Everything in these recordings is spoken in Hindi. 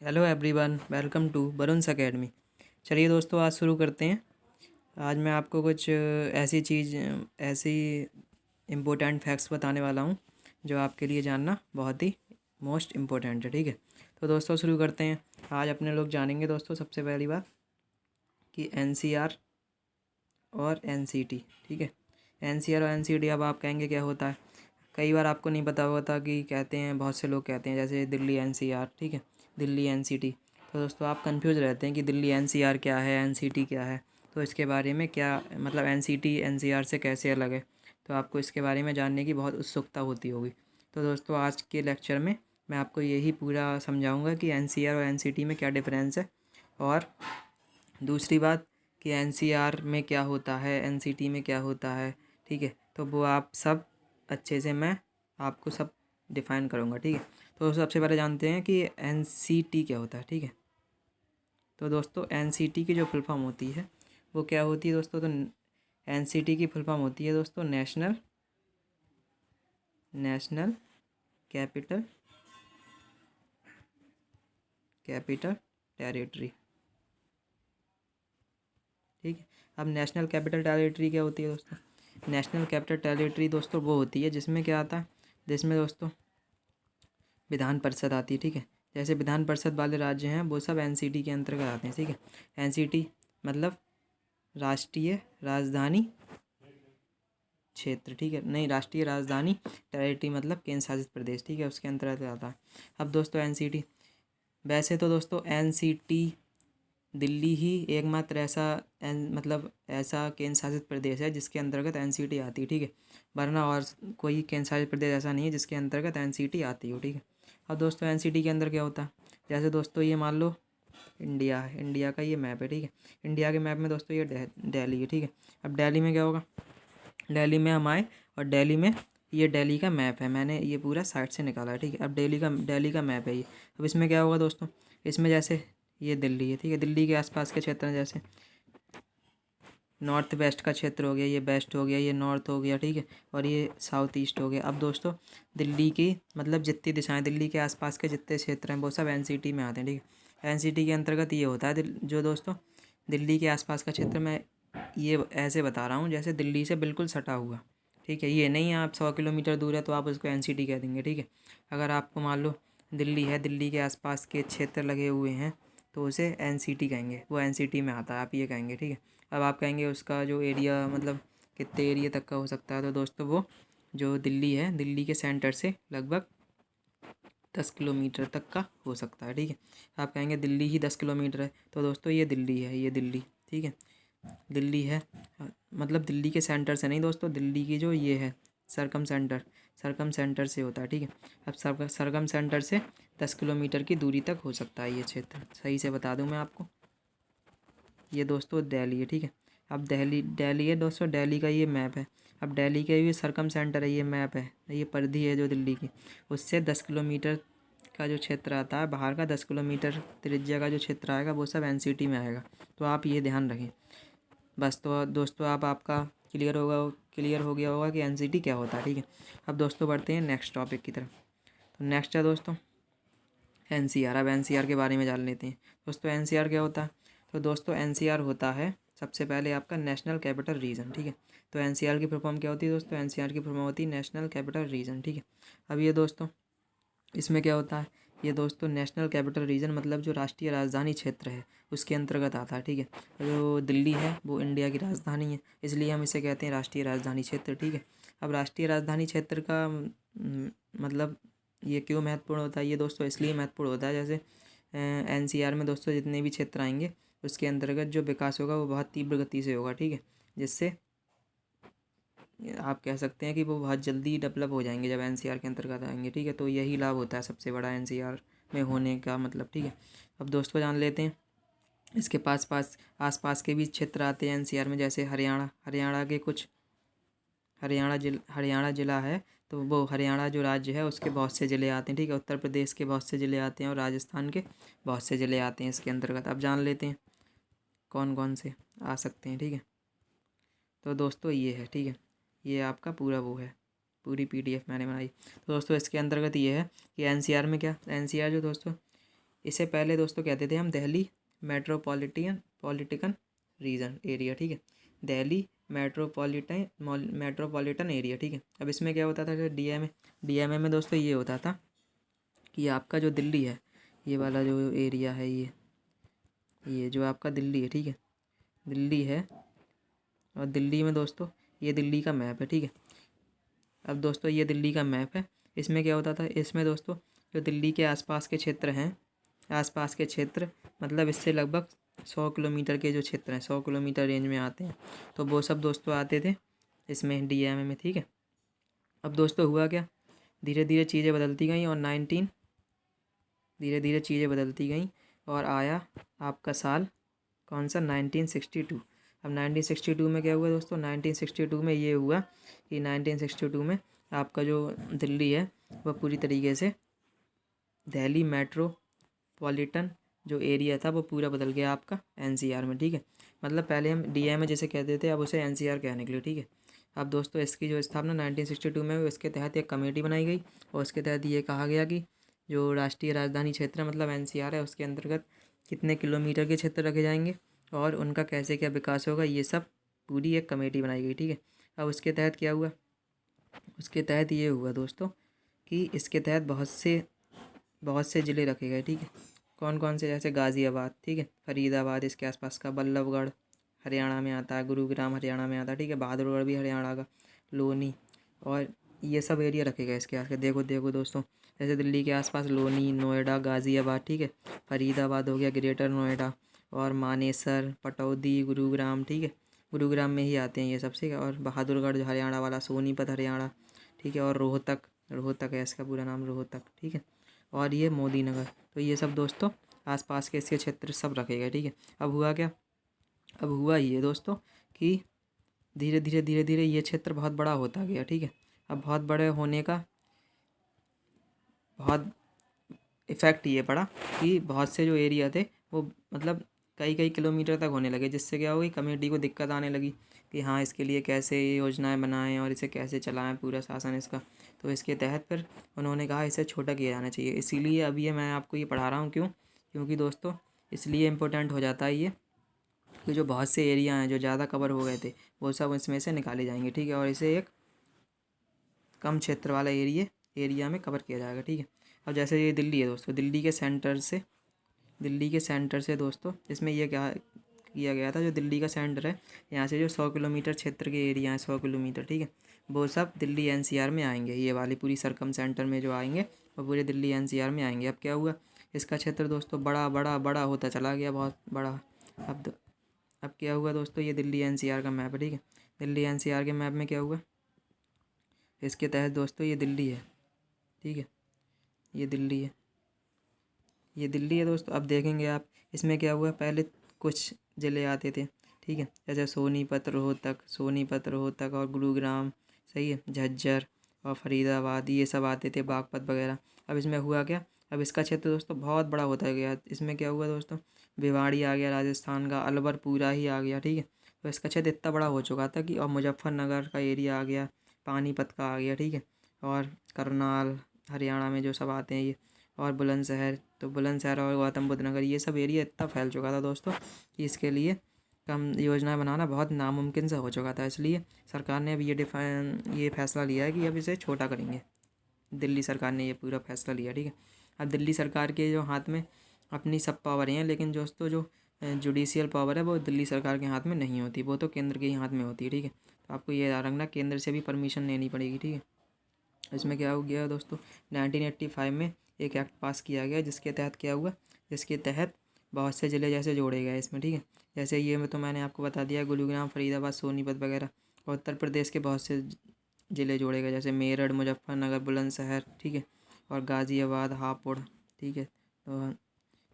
Hello everyone, welcome to Varun's academy. चलिए दोस्तों, आज शुरू करते हैं। आज मैं आपको कुछ ऐसी इम्पोर्टेंट फैक्ट्स बताने वाला हूँ जो आपके लिए जानना बहुत ही मोस्ट इम्पोर्टेंट है। ठीक है, तो दोस्तों शुरू करते हैं। आज अपने लोग जानेंगे दोस्तों सबसे पहली बात कि एनसीआर और एनसीटी। ठीक है, एनसीआर और एनसीटी, अब आप कहेंगे क्या होता है। कई बार आपको नहीं पता होता कि कहते हैं, बहुत से लोग कहते हैं जैसे दिल्ली एनसीआर, ठीक है, दिल्ली एनसीटी। तो दोस्तों आप कंफ्यूज रहते हैं कि दिल्ली एनसीआर क्या है, एनसीटी क्या है। तो इसके बारे में क्या मतलब, एनसीटी एनसीआर से कैसे अलग है, तो आपको इसके बारे में जानने की बहुत उत्सुकता होती होगी। तो दोस्तों आज के लेक्चर में मैं आपको यही पूरा समझाऊंगा कि एनसीआर और एनसीटी में क्या डिफरेंस है, और दूसरी बात कि एनसीआर में क्या होता है, एनसीटी में क्या होता है। ठीक है, तो वो आप सब अच्छे से मैं आपको सब डिफ़ाइन करूँगा। ठीक है, तो सबसे पहले जानते हैं कि एनसीटी क्या होता है। ठीक है, तो दोस्तों एनसीटी की जो फुल फॉर्म होती है वो क्या होती है दोस्तों। तो एनसीटी की फुल फॉर्म होती है दोस्तों नेशनल कैपिटल टेरिटरी। ठीक है, अब नेशनल कैपिटल टेरिटरी क्या होती है दोस्तों। नेशनल कैपिटल टेरिटरी दोस्तों वो होती है जिसमें क्या आता है, जिसमें दोस्तों विधान परिषद आती है। ठीक है, जैसे विधान परिषद वाले राज्य हैं वो सब एनसीटी के अंतर्गत आते हैं। ठीक है, एनसीटी मतलब राष्ट्रीय राजधानी क्षेत्र। ठीक है, नहीं, राष्ट्रीय राजधानी टेरिटरी मतलब केंद्र शासित प्रदेश। ठीक है, उसके अंतर्गत आता है। अब दोस्तों एनसीटी, वैसे तो दोस्तों एनसीटी दिल्ली ही एकमात्र ऐसा मतलब ऐसा केंद्र शासित प्रदेश है जिसके अंतर्गत एनसीटी आती है। ठीक है, वरना और कोई केंद्र शासित प्रदेश ऐसा नहीं है जिसके अंतर्गत एनसीटी आती हो। ठीक है, अब दोस्तों एनसीटी के अंदर क्या होता है, जैसे दोस्तों ये मान लो इंडिया है, इंडिया का ये मैप है। ठीक है, इंडिया के मैप में दोस्तों ये दिल्ली है। ठीक है, अब दिल्ली में क्या होगा, दिल्ली में हम आए और दिल्ली में ये दिल्ली का मैप है, मैंने ये पूरा साइट से निकाला है। ठीक है, अब दिल्ली का मैप है ये। अब इसमें क्या होगा दोस्तों, इसमें जैसे ये दिल्ली है। ठीक है, दिल्ली के आसपास के क्षेत्र हैं, जैसे नॉर्थ वेस्ट का क्षेत्र हो गया, ये वेस्ट हो गया, ये नॉर्थ हो गया। ठीक है, और ये साउथ ईस्ट हो गया। अब दोस्तों दिल्ली की मतलब जितनी दिशाएं, दिल्ली के आसपास के जितने क्षेत्र हैं वो सब एनसीटी में आते हैं। ठीक है, एनसीटी के अंतर्गत ये होता है जो दोस्तों दिल्ली के आसपास का क्षेत्र, मैं ये ऐसे बता रहा हूँ जैसे दिल्ली से बिल्कुल सटा हुआ। ठीक है, ये नहीं आप 100 किलोमीटर दूर है तो आप उसको एनसीटी कह देंगे। ठीक है, अगर आपको मान लो दिल्ली है, दिल्ली के आसपास के क्षेत्र लगे हुए हैं तो उसे एनसीटी कहेंगे, वो एनसीटी में आता है, आप ये कहेंगे। ठीक है, अब आप कहेंगे उसका जो एरिया मतलब कितने एरिया तक का हो सकता है, तो दोस्तों वो जो दिल्ली है, दिल्ली के सेंटर से लगभग 10 किलोमीटर तक का हो सकता है। ठीक है, आप कहेंगे दिल्ली ही 10 किलोमीटर है, तो दोस्तों ये दिल्ली है, ये दिल्ली। ठीक है, दिल्ली है, मतलब दिल्ली के सेंटर से नहीं दोस्तों, दिल्ली की जो ये है सरकम सेंटर से होता है। ठीक है, अब सरकम सेंटर से 10 किलोमीटर की दूरी तक हो सकता है ये क्षेत्र। सही से बता दूं मैं आपको, ये दोस्तों दिल्ली है। ठीक है, अब दिल्ली है दोस्तों, दिल्ली का ये मैप है। अब दिल्ली का ये सरकम सेंटर है, ये मैप है, ये परिधि है जो दिल्ली की, उससे 10 किलोमीटर का जो क्षेत्र आता है बाहर का, 10 किलोमीटर त्रिज्या का जो क्षेत्र आएगा वो सब एनसीटी में आएगा। तो आप ये ध्यान रखें बस। तो दोस्तों आपका क्लियर हो गया होगा कि एनसीटी क्या होता है। ठीक है, अब दोस्तों बढ़ते हैं नेक्स्ट टॉपिक की तरफ। तो नेक्स्ट है दोस्तों एनसीआर। अब एनसीआर के बारे में जान लेते हैं। दोस्तों एनसीआर क्या होता है, तो दोस्तों एनसीआर होता है सबसे पहले आपका नेशनल कैपिटल रीजन। ठीक है, तो एनसीआर की फुल फॉर्म क्या होती है दोस्तों, एनसीआर की फुल फॉर्म होती है नेशनल कैपिटल रीजन। ठीक है, अब ये दोस्तों इसमें क्या होता है, ये दोस्तों नेशनल कैपिटल रीजन मतलब जो राष्ट्रीय राजधानी क्षेत्र है उसके अंतर्गत आता है। ठीक है, जो दिल्ली है वो इंडिया की राजधानी है, इसलिए हम इसे कहते हैं राष्ट्रीय राजधानी क्षेत्र। ठीक है, अब राष्ट्रीय राजधानी क्षेत्र का मतलब ये क्यों महत्वपूर्ण होता है, ये दोस्तों इसलिए महत्वपूर्ण होता है जैसे एनसीआर में दोस्तों जितने भी क्षेत्र आएंगे उसके अंतर्गत जो विकास होगा वो बहुत तीव्र गति से होगा। ठीक है, जिससे आप कह सकते हैं कि वो बहुत जल्दी डेवलप हो जाएंगे जब एनसीआर के अंतर्गत आएंगे। ठीक है, तो यही लाभ होता है सबसे बड़ा एनसीआर में होने का मतलब। ठीक है, अब दोस्तों जान लेते हैं इसके आसपास के भी क्षेत्र आते हैं एनसीआर में, जैसे हरियाणा के कुछ हरियाणा ज़िला है, तो वो हरियाणा जो राज्य है उसके बहुत से ज़िले आते हैं। ठीक है, उत्तर प्रदेश के बहुत से ज़िले आते हैं और राजस्थान के बहुत से ज़िले आते हैं इसके अंतर्गत। अब जान लेते हैं कौन कौन से आ सकते हैं। ठीक है, तो दोस्तों ये है, ठीक है, ये आपका पूरा वो है, पूरी पीडीएफ मैंने बनाई। तो दोस्तों इसके अंतर्गत ये है कि एनसीआर में क्या, एनसीआर जो दोस्तों इससे पहले दोस्तों कहते थे हम दिल्ली पॉलिटिकन रीजन एरिया, ठीक है, दिल्ली मेट्रोपॉलिटन एरिया, ठीक है। अब इसमें क्या होता था कि डीएमए में दोस्तों ये होता था कि आपका जो दिल्ली है, ये वाला जो एरिया है, ये जो आपका दिल्ली है, ठीक है, दिल्ली है, और दिल्ली में दोस्तों ये दिल्ली का मैप है, ठीक है। अब दोस्तों ये दिल्ली का मैप है। इसमें क्या होता था, इसमें दोस्तों जो दिल्ली के आसपास के क्षेत्र हैं, आसपास के क्षेत्र मतलब इससे लगभग 100 किलोमीटर के जो क्षेत्र हैं, 100 किलोमीटर रेंज में आते हैं, तो वो सब दोस्तों आते थे इसमें डीएमए में, ठीक है। अब दोस्तों हुआ क्या, धीरे धीरे चीज़ें बदलती गई और धीरे धीरे चीज़ें बदलती गई और आया आपका साल कौन सा, 1962। अब 1962 में क्या हुआ दोस्तों, 1962 में ये हुआ कि 1962 में आपका जो दिल्ली है वह पूरी तरीके से दिल्ली मेट्रोपॉलिटन जो एरिया था वो पूरा बदल गया आपका एनसीआर में, ठीक है। मतलब पहले हम डीएमए जैसे कहते थे, अब उसे एनसीआर कहने के लिए, ठीक है। अब दोस्तों इसकी जो स्थापना 1962 में हुई, इसके तहत एक कमेटी बनाई गई और उसके तहत ये कहा गया कि जो राष्ट्रीय राजधानी क्षेत्र मतलब एनसीआर है, उसके अंतर्गत कितने किलोमीटर के क्षेत्र रखे जाएंगे और उनका कैसे क्या विकास होगा, ये सब पूरी एक कमेटी बनाई गई, ठीक है। अब उसके तहत क्या हुआ, उसके तहत ये हुआ दोस्तों कि इसके तहत बहुत से ज़िले रखे गए, ठीक है। कौन कौन से, जैसे गाज़ियाबाद, ठीक है, फरीदाबाद इसके आसपास का, बल्लभगढ़ हरियाणा में आता है, गुरुग्राम हरियाणा में आता है, ठीक है, बहादुरगढ़ भी हरियाणा का, लोनी, और ये सब एरिया रखे गए इसके आस। देखो दोस्तों, जैसे दिल्ली के आसपास लोनी, नोएडा, गाज़ियाबाद, ठीक है, फरीदाबाद हो गया, ग्रेटर नोएडा, और मानेसर, पटौदी, गुरुग्राम, ठीक है, गुरुग्राम में ही आते हैं ये सबसे, और बहादुरगढ़ जो हरियाणा वाला, सोनीपत हरियाणा, ठीक है, और रोहतक है इसका पूरा नाम, रोहतक, ठीक है, और ये मोदी नगर। तो ये सब दोस्तों आसपास के इसके क्षेत्र सब रखे गए, ठीक है। अब हुआ क्या, अब हुआ ये दोस्तों कि धीरे धीरे ये क्षेत्र बहुत बड़ा होता गया, ठीक है। अब बहुत बड़े होने का बहुत इफ़ेक्ट ये पड़ा कि बहुत से जो एरिया थे वो मतलब कई किलोमीटर तक होने लगे, जिससे क्या हुई, कमेटी को दिक्कत आने लगी कि हाँ इसके लिए कैसे योजनाएं बनाएं और इसे कैसे चलाएं पूरा शासन इसका। तो इसके तहत फिर उन्होंने कहा इसे छोटा किया जाना चाहिए। इसीलिए अब ये मैं आपको ये पढ़ा रहा हूँ, क्योंकि दोस्तों इसलिए इम्पोर्टेंट हो जाता है ये कि जो बहुत से एरिया हैं जो ज़्यादा कवर हो गए थे वो सब इसमें से निकाले जाएंगे, ठीक है, और इसे एक कम क्षेत्र वाला एरिया में कवर किया जाएगा, ठीक है। अब जैसे ये दिल्ली है दोस्तों, दिल्ली के सेंटर से दोस्तों इसमें ये क्या किया गया था, जो दिल्ली का सेंटर है यहाँ से जो 100 किलोमीटर क्षेत्र के एरिया हैं, 100 किलोमीटर, ठीक है, वो सब दिल्ली एनसीआर में आएंगे। ये वाली पूरी सरकम सेंटर में जो आएंगे वो पूरे दिल्ली एनसीआर में आएंगे। अब क्या हुआ, इसका क्षेत्र दोस्तों बड़ा बड़ा बड़ा होता चला गया, बहुत बड़ा। अब क्या हुआ दोस्तों, ये दिल्ली एनसीआर का मैप है, ठीक है। दिल्ली एनसीआर के मैप में क्या हुआ, इसके तहत दोस्तों ये दिल्ली है, ठीक है, ये दिल्ली है दोस्तों। अब देखेंगे आप इसमें क्या हुआ, पहले कुछ ज़िले आते थे, ठीक है, जैसे सोनीपत रोहतक और गुरुग्राम, सही है, झज्जर और फरीदाबाद, ये सब आते थे, बागपत वगैरह। अब इसमें हुआ क्या, अब इसका क्षेत्र दोस्तों बहुत बड़ा होता गया। इसमें क्या हुआ दोस्तों, भिवाड़ी आ गया राजस्थान का, अलवर पूरा ही आ गया, ठीक है। तो इसका क्षेत्र इतना बड़ा हो चुका था कि, और मुजफ्फरनगर का एरिया आ गया, पानीपत का आ गया, ठीक है, और करनाल हरियाणा में जो सब आते हैं ये, और बुलंदशहर और गौतम बुद्ध नगर, ये सब एरिया इतना फैल चुका था दोस्तों कि इसके लिए कम योजनाएं बनाना बहुत नामुमकिन सा हो चुका था। इसलिए सरकार ने अब ये फैसला लिया है कि अब इसे छोटा करेंगे। दिल्ली सरकार ने ये पूरा फैसला लिया, ठीक है। अब दिल्ली सरकार के जो हाथ में अपनी सब पावर हैं, लेकिन दोस्तों जो जुडिशियल पावर है वो दिल्ली सरकार के हाथ में नहीं होती, वो तो केंद्र के ही हाथ में होती है, ठीक है। तो आपको ये याद रखना, केंद्र से भी परमिशन लेनी पड़ेगी, ठीक है। इसमें क्या हो गया दोस्तों, 1985 में एक एक्ट पास किया गया, जिसके तहत क्या हुआ, जिसके तहत बहुत से ज़िले जैसे जोड़े गए इसमें, ठीक है। जैसे ये तो मैंने आपको बता दिया, गुरुग्राम, फरीदाबाद, सोनीपत वगैरह, और उत्तर प्रदेश के बहुत से ज़िले जोड़े गए, जैसे मेरठ, मुजफ्फरनगर, बुलंदशहर, ठीक है, और गाज़ियाबाद, हापुड़, ठीक है। तो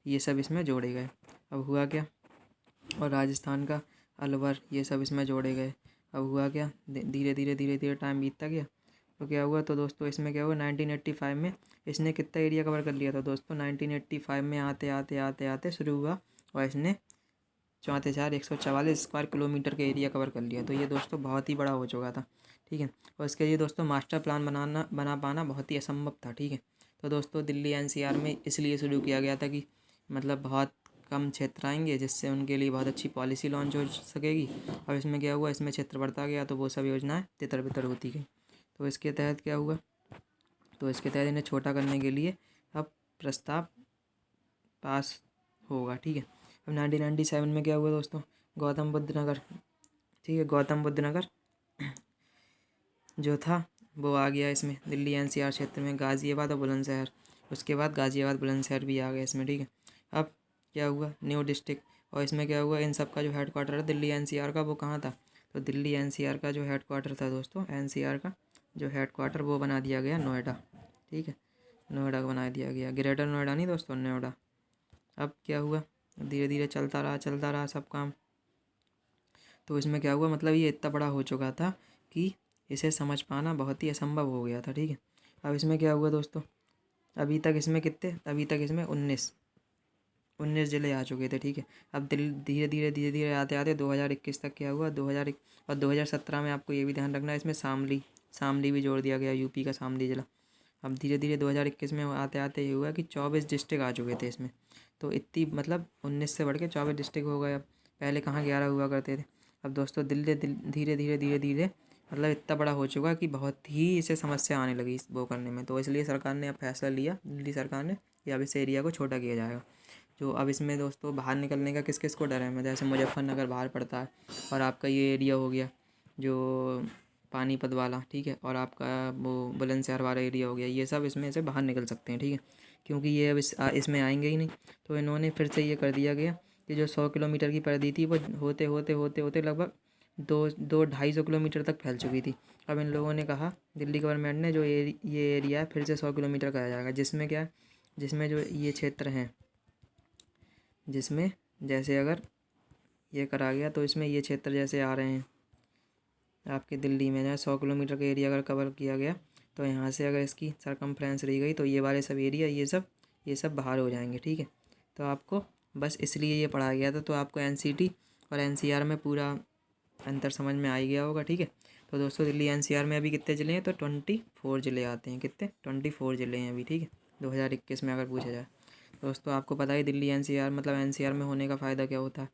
ये सब इसमें जोड़े गए। अब हुआ क्या, और राजस्थान का अलवर, ये सब इसमें जोड़े गए। अब हुआ क्या, धीरे धीरे टाइम बीतता गया, तो क्या हुआ, तो दोस्तों इसमें क्या हुआ, 1985 में इसने कितना एरिया कवर कर लिया था दोस्तों, 1985 में आते शुरू हुआ और इसने 34,144 स्क्वायर किलोमीटर के एरिया कवर कर लिया। तो ये दोस्तों बहुत ही बड़ा हो चुका था, ठीक है। और इसके लिए दोस्तों मास्टर प्लान बना पाना बहुत ही असंभव था, ठीक है। तो दोस्तों दिल्ली एनसीआर में इसलिए शुरू किया गया था कि मतलब बहुत कम क्षेत्र आएंगे, जिससे उनके लिए बहुत अच्छी पॉलिसी लॉन्च हो सकेगी। और इसमें क्या हुआ, इसमें क्षेत्र बढ़ता गया तो वो सब योजनाएं तितर बितर होती गई। तो इसके तहत क्या हुआ, तो इसके तहत इन्हें छोटा करने के लिए अब प्रस्ताव पास होगा, ठीक है। अब 1997 में क्या हुआ दोस्तों, गौतम बुद्ध नगर, ठीक है, गौतम बुद्ध नगर जो था वो आ गया इसमें दिल्ली एनसीआर क्षेत्र में, गाज़ियाबाद और बुलंदशहर, उसके बाद गाज़ियाबाद बुलंदशहर भी आ गया इसमें, ठीक है। अब क्या हुआ, न्यू डिस्ट्रिक्ट, और इसमें क्या हुआ, इन सब का जो हेड क्वार्टर है दिल्ली एनसीआर का वो कहाँ था, तो दिल्ली एनसीआर का जो हेड क्वार्टर था दोस्तों, एनसीआर का जो हेड क्वार्टर वो बना दिया गया नोएडा, ठीक है, नोएडा का बना दिया गया, ग्रेटर नोएडा नहीं दोस्तों, नोएडा। अब क्या हुआ, धीरे धीरे चलता रहा सब काम। तो इसमें क्या हुआ, मतलब ये इतना बड़ा हो चुका था कि इसे समझ पाना बहुत ही असंभव हो गया था, ठीक है। अब इसमें क्या हुआ दोस्तों, अभी तक इसमें 19 ज़िले आ चुके थे, ठीक है। अब धीरे धीरे आते आते 2021 तक क्या हुआ, 2017 में आपको ये भी ध्यान रखना है, इसमें शामली भी जोड़ दिया गया, यूपी का शामली ज़िला। अब धीरे धीरे 2021 में आते आते ये हुआ कि 24 डिस्ट्रिक्ट आ चुके थे इसमें। तो इतनी मतलब 19 से बढ़ के 24 डिस्ट्रिक्ट हो गए। अब पहले कहाँ 11 हुआ करते थे। अब दोस्तों धीरे धीरे मतलब इतना बड़ा हो चुका कि बहुत ही इसे समस्या आने लगी वो करने में। तो इसलिए सरकार ने अब फैसला लिया, दिल्ली सरकार ने, कि अब इस एरिया को छोटा किया जाएगा। जो अब इसमें दोस्तों बाहर निकलने का किस किस को डर है, मैं जैसे मुजफ्फरनगर बाहर पड़ता है, और आपका ये एरिया हो गया जो पानीपत वाला, ठीक है, और आपका वो बुलंदशहर वाला एरिया हो गया, ये सब इसमें से बाहर निकल सकते हैं, ठीक है, क्योंकि ये अब इसमें आएंगे ही नहीं। तो इन्होंने फिर से ये कर दिया गया कि जो 100 किलोमीटर की परिधि थी वो होते लगभग 2-2-250 किलोमीटर तक फैल चुकी थी। अब इन लोगों ने कहा, दिल्ली गवर्नमेंट ने, जो ये एरिया है फिर से 100 किलोमीटर का आ जाएगा, जिसमें क्या है, जिसमें जो ये क्षेत्र हैं, जिसमें जैसे अगर ये करा गया तो इसमें ये क्षेत्र जैसे आ रहे हैं आपके दिल्ली में, जहाँ 100 किलोमीटर का एरिया अगर कवर किया गया, तो यहाँ से अगर इसकी सरकमफ्रेंस रही गई तो ये वाले सब एरिया ये सब बाहर हो जाएंगे, ठीक है। तो आपको बस इसलिए ये पढ़ाया गया था, तो आपको एनसीटी और एनसीआर में पूरा अंतर समझ में आ ही गया होगा, ठीक है। तो दोस्तों दिल्ली एनसीआर में अभी कितने ज़िले हैं, तो 24 ज़िले आते हैं, कितने, 24 ज़िले हैं अभी, ठीक है, 2021 में अगर पूछा जाए। दोस्तों आपको पता है दिल्ली एनसीआर मतलब एनसीआर में होने का फ़ायदा क्या होता है।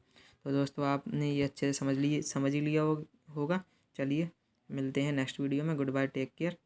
तो दोस्तों आपने ये अच्छे से समझ ही लिया होगा। चलिए मिलते हैं नेक्स्ट वीडियो में, गुड बाय, टेक केयर।